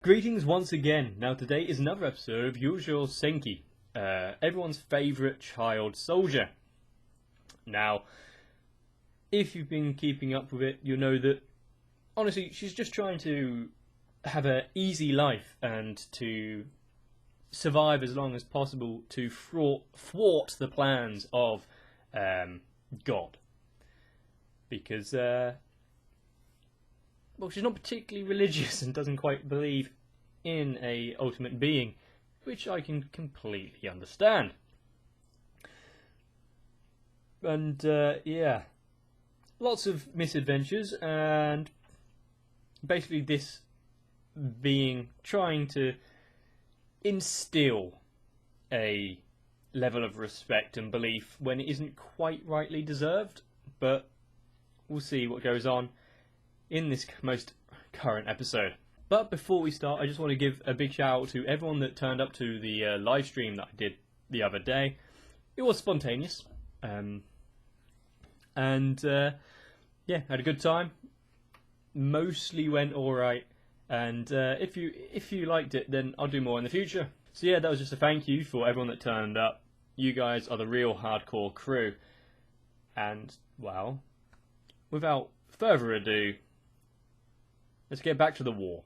Greetings once again. Now today is another episode of Youjo Senki, everyone's favourite child soldier. Now, if you've been keeping up with it, you'll know that, honestly, she's just trying to have an easy life and to survive as long as possible to thwart the plans of God. Because, well, she's not particularly religious and doesn't quite believe in a ultimate being, which I can completely understand. And, yeah, lots of misadventures, and basically this being trying to instill a level of respect and belief when it isn't quite rightly deserved, but we'll see what goes on in this most current episode. But before we start, I just want to give a big shout out to everyone that turned up to the live stream that I did the other day. It was spontaneous, and yeah, had a good time. Mostly went alright, and if you liked it, then I'll do more in the future. So yeah, that was just a thank you for everyone that turned up. You guys are the real hardcore crew. And, well, without further ado, let's get back to the war.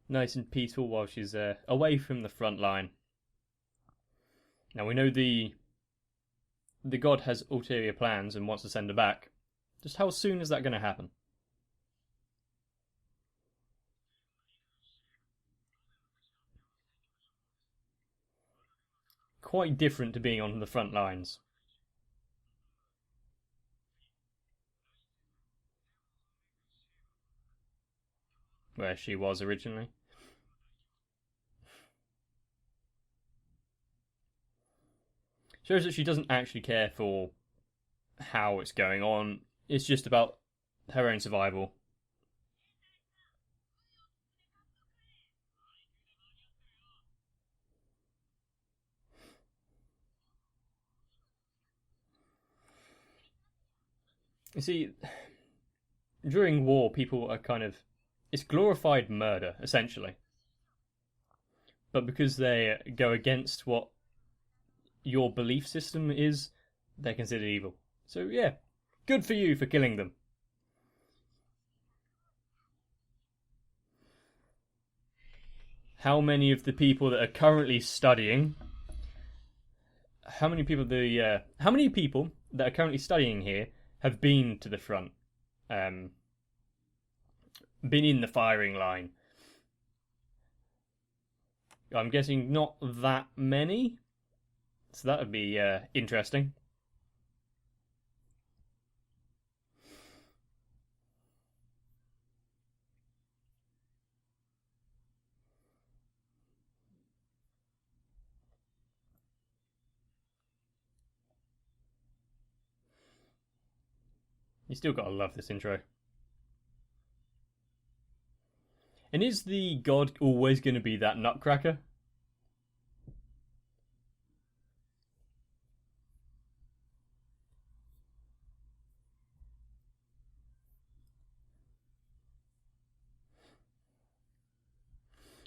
Nice and peaceful while she's away from the front line. Now we know the god has ulterior plans and wants to send her back. Just how soon is that going to happen? Quite different to being on the front lines. Where she was originally. Shows that she doesn't actually care for how it's going on. It's just about her own survival. You see, during war, people are kind of... It's glorified murder, essentially. But because they go against what your belief system is, they're considered evil. So yeah, good for you for killing them. How many of the people that are currently studying... How many people that are currently studying here have been to the front? Been in the firing line? I'm guessing not that many. So that would be interesting. You still gotta love this intro. And is the god always going to be that nutcracker?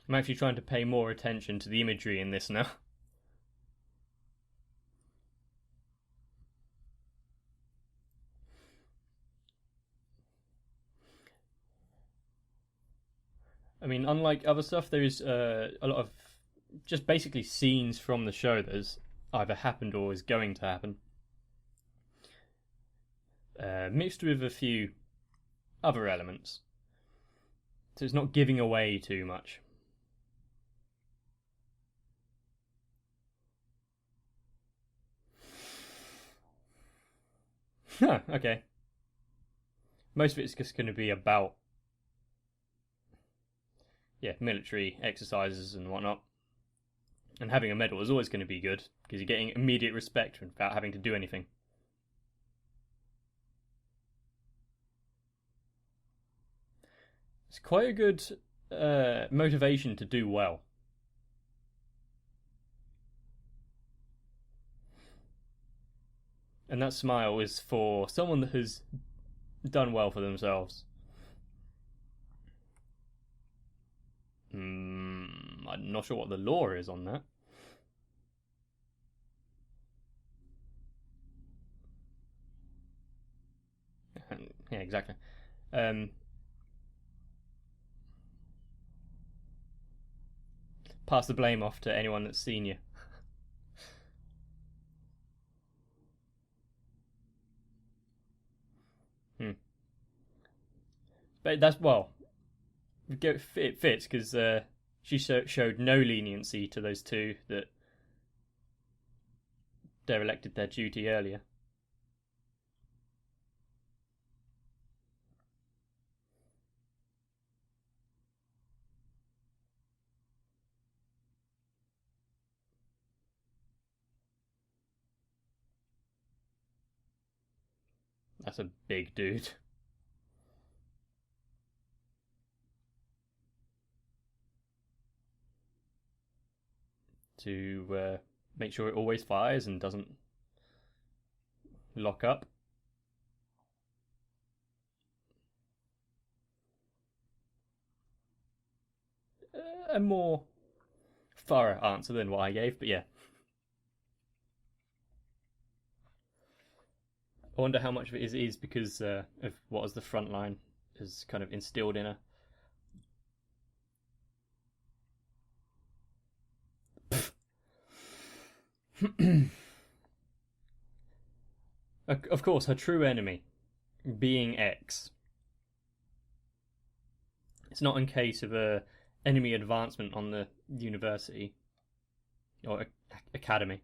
I'm actually trying to pay more attention to the imagery in this now. I mean, unlike other stuff, there is a lot of just basically scenes from the show that has either happened or is going to happen. Mixed with a few other elements. So it's not giving away too much. Huh, okay. Most of it's just going to be about military exercises and whatnot. And having a medal is always going to be good, because you're getting immediate respect without having to do anything. It's quite a good motivation to do well. And that smile is for someone that has done well for themselves. I'm not sure what the law is on that. Yeah, exactly. Pass the blame off to anyone that's seen you. Hmm. But that's, well, it fits because she showed no leniency to those two that derelict their duty earlier. That's a big dude. To make sure it always fires and doesn't lock up. A more thorough answer than what I gave, but yeah. I wonder how much of it is because of what was the Frontline has kind of instilled in her. Of course, her true enemy being X. It's not in case of a enemy advancement on the university or academy.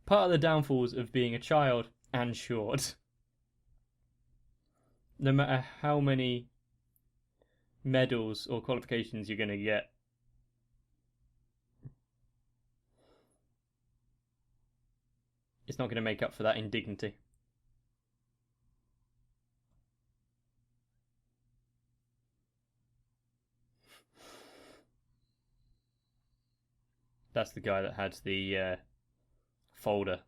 Part of the downfalls of being a child and short, no matter how many medals or qualifications you're going to get, it's not going to make up for that indignity. That's the guy that had the folder.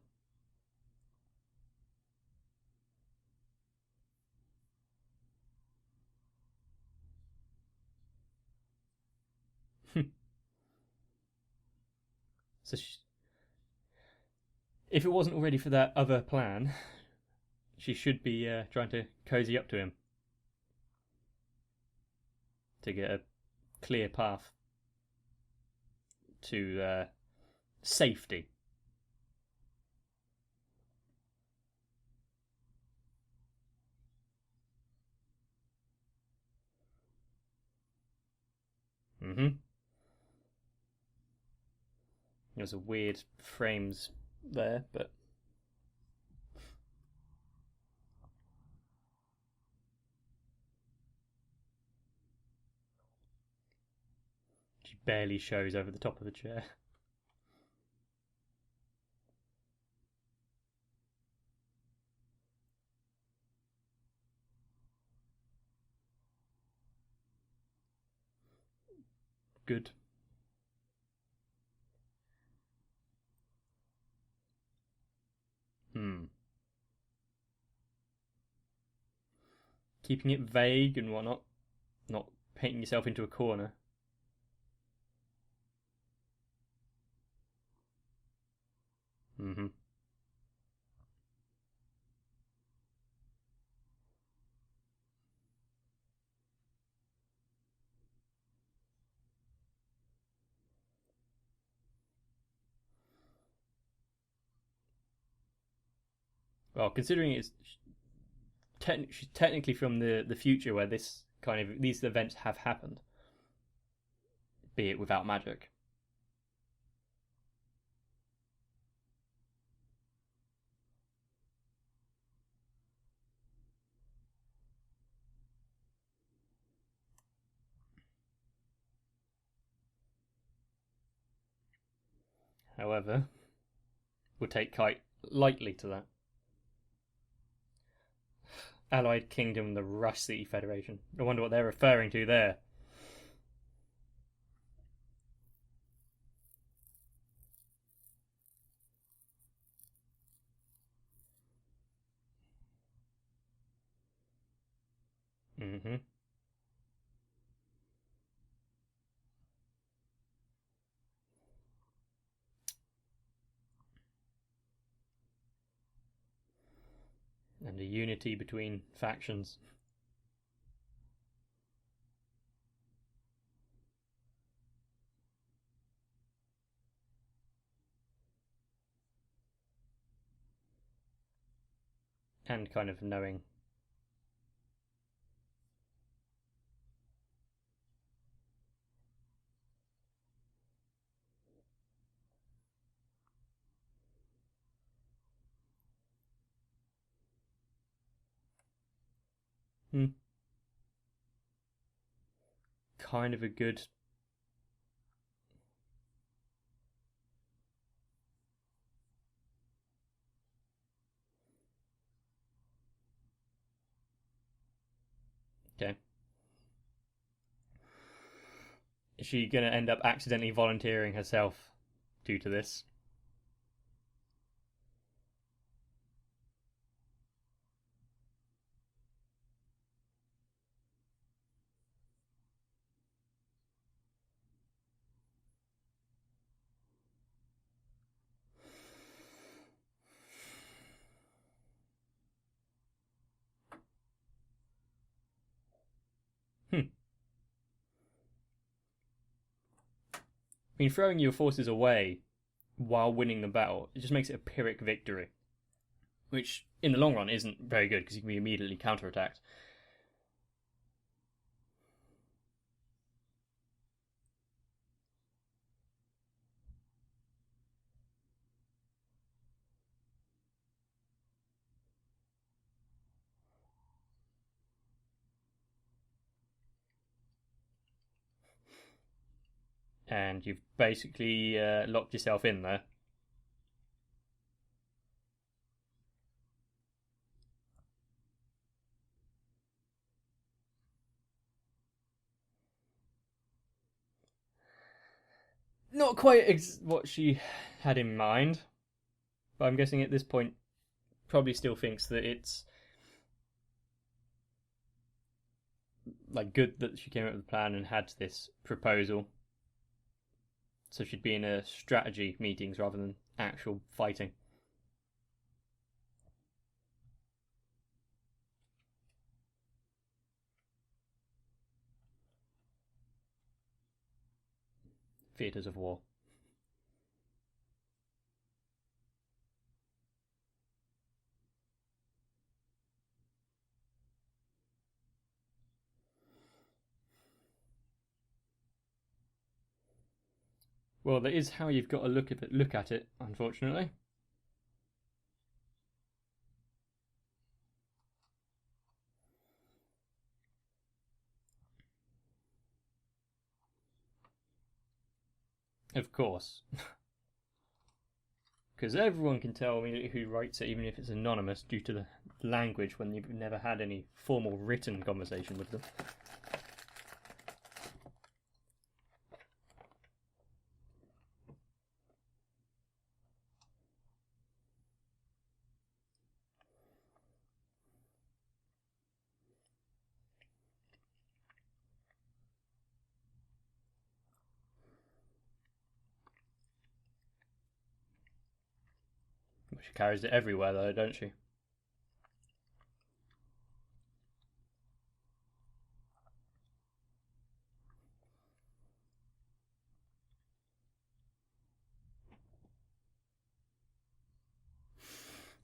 So if it wasn't already for that other plan, she should be trying to cozy up to him to get a clear path to safety. Mm-hmm. There's a weird frames there, but she barely shows over the top of the chair. Good. Keeping it vague and whatnot, not painting yourself into a corner. Mm-hmm. Well, considering it's technically from the future where this kind of these events have happened, be it without magic. However, we'll take quite lightly to that. Allied Kingdom, the Rusty Federation. I wonder what they're referring to there. Mm-hmm. And a unity between factions. And kind of knowing. Hmm. Kind of a good. Okay. Is she going to end up accidentally volunteering herself due to this? Hmm. I mean, throwing your forces away while winning the battle, it just makes it a Pyrrhic victory, which in the long run isn't very good because you can be immediately counterattacked. And you've basically locked yourself in there. Not quite what she had in mind, but I'm guessing at this point probably still thinks that it's like good that she came up with a plan and had this proposal. So she'd be in a strategy meetings rather than actual fighting. Theatres of war. Well, that is how you've got to look at it, unfortunately. Of course. Because everyone can tell me who writes it, even if it's anonymous, due to the language when you've never had any formal written conversation with them. She carries it everywhere, though, don't she?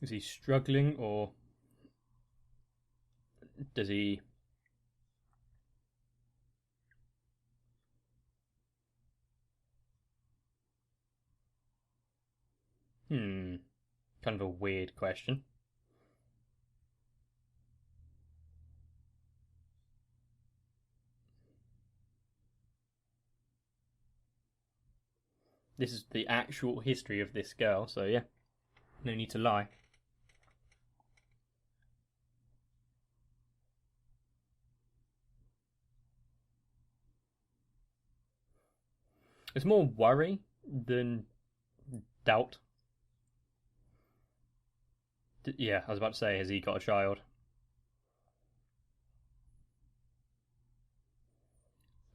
Is he struggling, or does he? Hmm. Kind of a weird question. This is the actual history of this girl, so yeah, no need to lie. It's more worry than doubt. Yeah, I was about to say, has he got a child?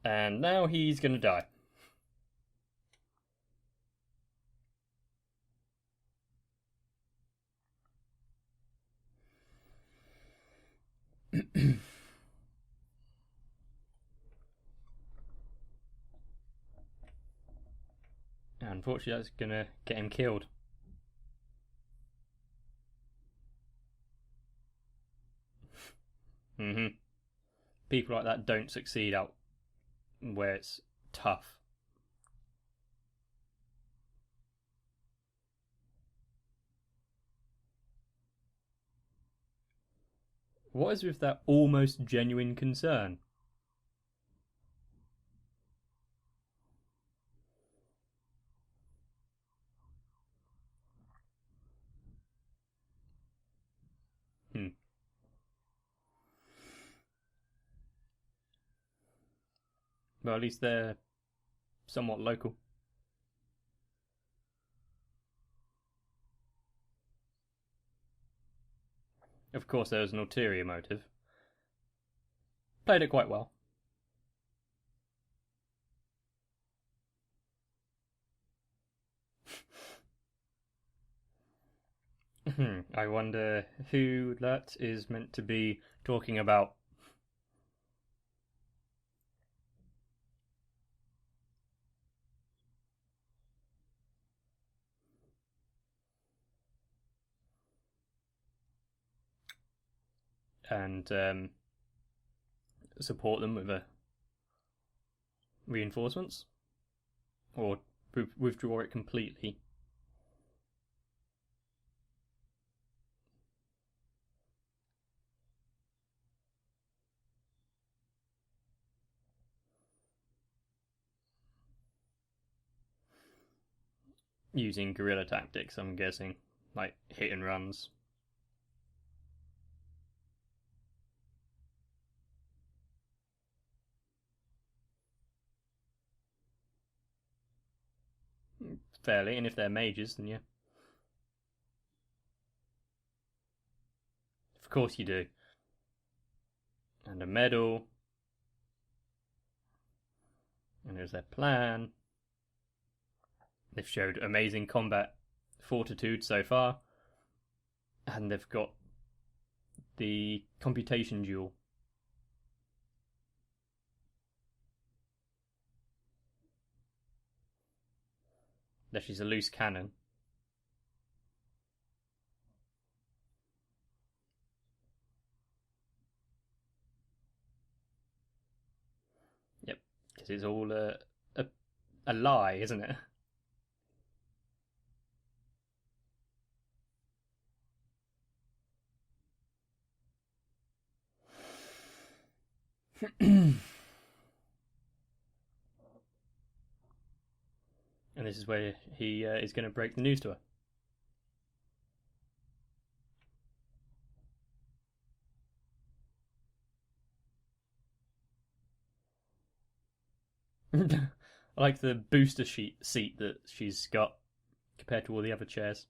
And now he's gonna die. Unfortunately, that's gonna get him killed. People like that don't succeed out where it's tough. What is with that almost genuine concern? Hmm. Well, at least they're somewhat local. Of course, there was an ulterior motive. Played it quite well. I wonder who that is meant to be talking about. And support them with reinforcements, or withdraw it completely. Using guerrilla tactics, I'm guessing, like hit and runs. Fairly, and if they're mages, then yeah. Of course you do. And a medal. And there's their plan. They've showed amazing combat fortitude so far. And they've got the computation duel. That she's a loose cannon. Yep, because it's all a lie, isn't it? And this is where he is going to break the news to her. I like the booster seat that she's got compared to all the other chairs.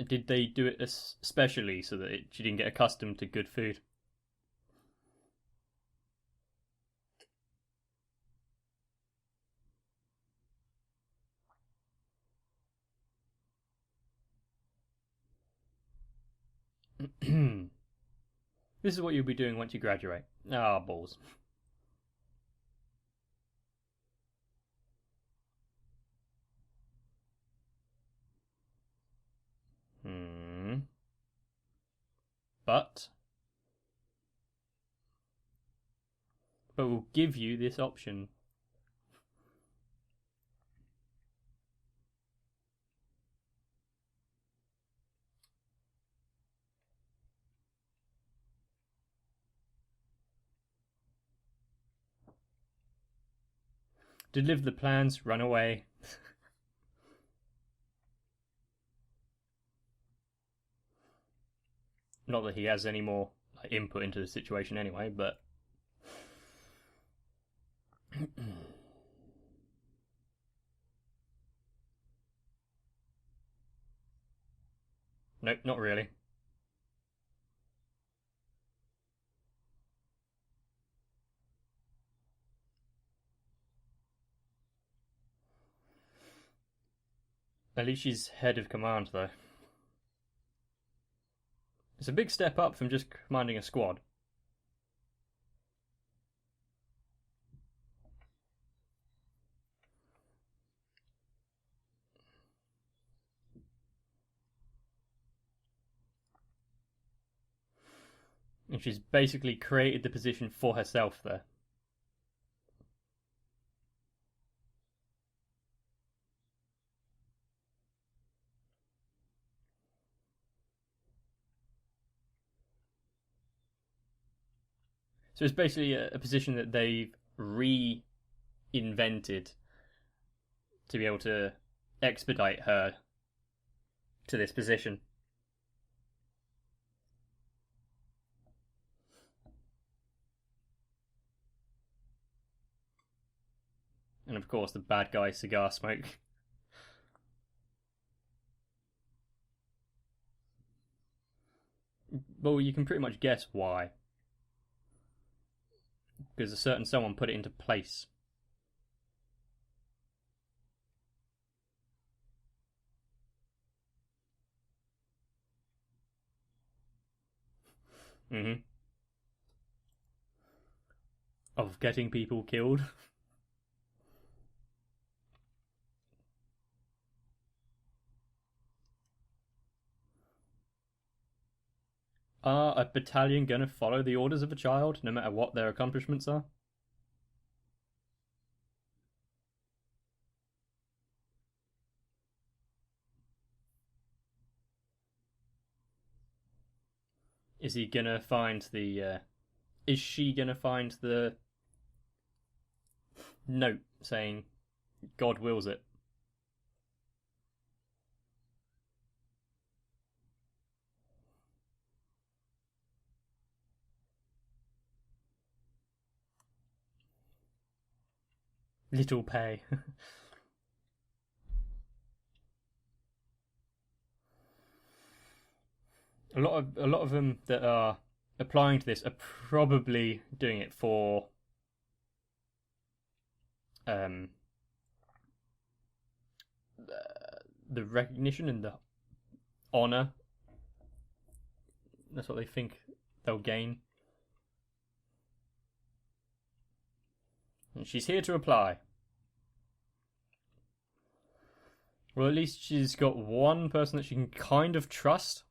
Did they do it especially so that she didn't get accustomed to good food? This is what you'll be doing once you graduate. Ah, balls. Hmm. But we'll give you this option. Deliver the plans, run away. Not that he has any more input into the situation anyway, but... Nope, not really. At least she's head of command, though. It's a big step up from just commanding a squad. And she's basically created the position for herself there. So it's basically a position that they've reinvented to be able to expedite her to this position. And of course, the bad guy cigar smoke. Well, you can pretty much guess why. Because a certain someone put it into place. Mm-hmm. Of getting people killed. Are a battalion going to follow the orders of a child, no matter what their accomplishments are? Is he going to find the... is she going to find the note saying God wills it? Little pay. A lot of them that are applying to this are probably doing it for the recognition and the honor. That's what they think they'll gain. And she's here to apply. Well, at least she's got one person that she can kind of trust.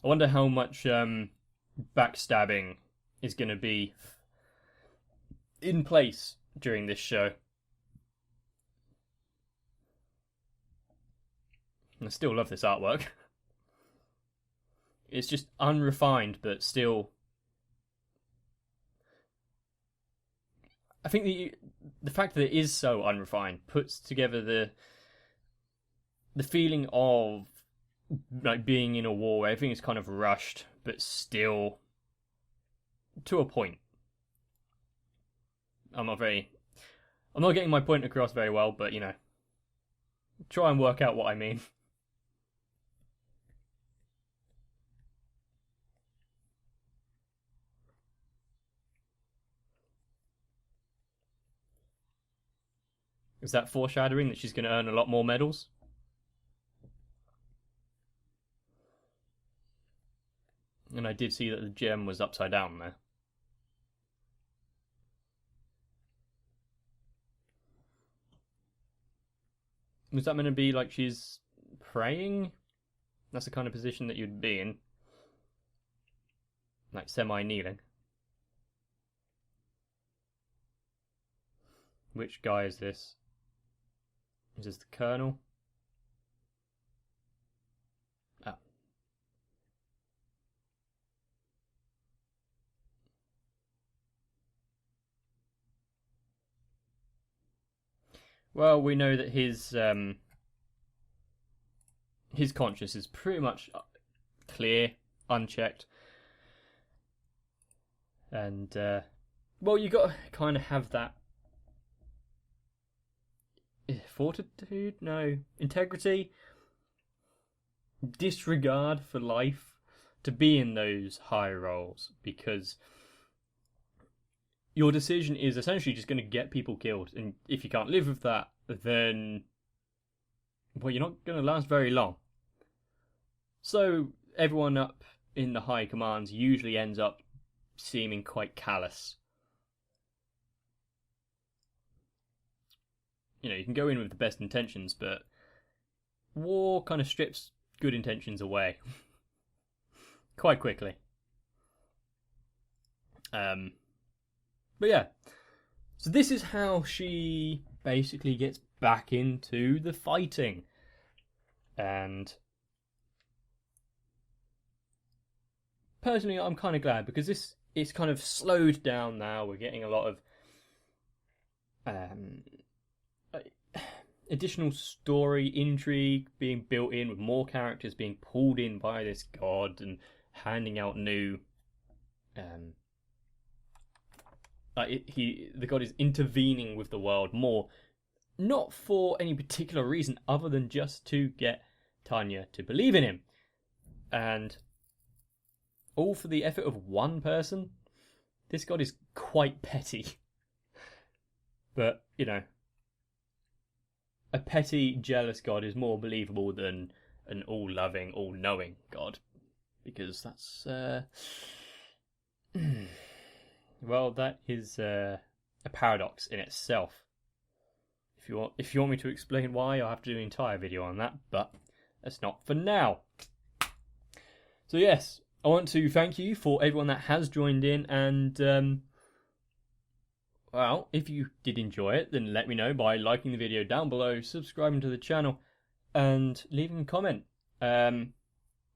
I wonder how much backstabbing is going to be in place during this show. I still love this artwork. It's just unrefined, but still... I think the fact that it is so unrefined puts together the feeling of like being in a war where everything is kind of rushed, but still to a point. I'm not getting my point across very well, but you know, try and work out what I mean. Is that foreshadowing that she's going to earn a lot more medals? And I did see that the gem was upside down there. Was that meant to be like she's praying? That's the kind of position that you'd be in. Like semi-kneeling. Which guy is this? Is this the colonel? Ah. Well, we know that his his conscience is pretty much clear, unchecked. And, well, you got to kind of have that fortitude? No. Integrity? Disregard for life to be in those high roles, because your decision is essentially just going to get people killed, and if you can't live with that, then, well, you're not going to last very long. So everyone up in the high commands usually ends up seeming quite callous. You know, you can go in with the best intentions, but war kind of strips good intentions away quite quickly. But yeah, so this is how she basically gets back into the fighting. And personally, I'm kind of glad, because it's kind of slowed down now. We're getting a lot of additional story intrigue being built in, with more characters being pulled in by this god and handing out new the god is intervening with the world more, not for any particular reason other than just to get Tanya to believe in him, and all for the effort of one person. This god is quite petty. But, you know, a petty, jealous god is more believable than an all-loving, all-knowing god, because that's well, that is a paradox in itself. If you want me to explain why, I'll have to do an entire video on that, but that's not for now. So yes, I want to thank you for everyone that has joined in, and well, if you did enjoy it, then let me know by liking the video down below, subscribing to the channel, and leaving a comment.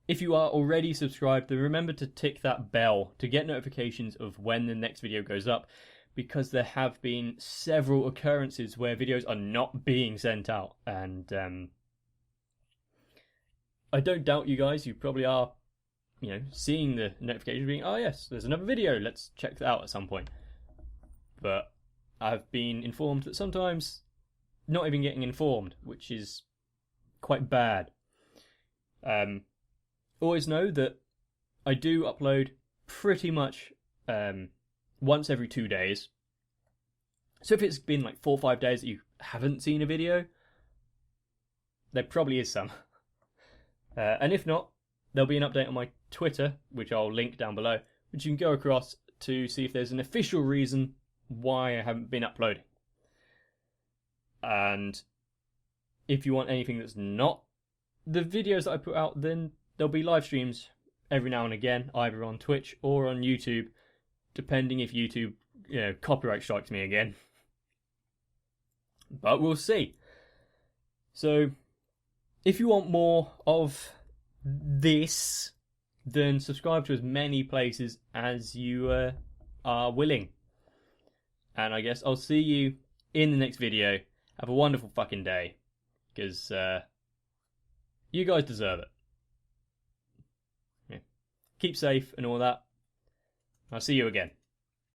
If you are already subscribed, then remember to tick that bell to get notifications of when the next video goes up, because there have been several occurrences where videos are not being sent out, and I don't doubt you guys, you probably are, you know, seeing the notification being, oh yes, there's another video, let's check that out at some point. But I've been informed that sometimes not even getting informed, which is quite bad. Always know that I do upload pretty much once every 2 days. So if it's been like 4 or 5 days that you haven't seen a video, there probably is some. And if not, there'll be an update on my Twitter, which I'll link down below, which you can go across to see if there's an official reason why I haven't been uploading. And if you want anything that's not the videos that I put out, then there'll be live streams every now and again, either on Twitch or on YouTube, depending if YouTube, you know, copyright strikes me again. But we'll see. So, if you want more of this, then subscribe to as many places as you are willing. And I guess I'll see you in the next video. Have a wonderful fucking day, because you guys deserve it. Yeah. Keep safe and all that. I'll see you again.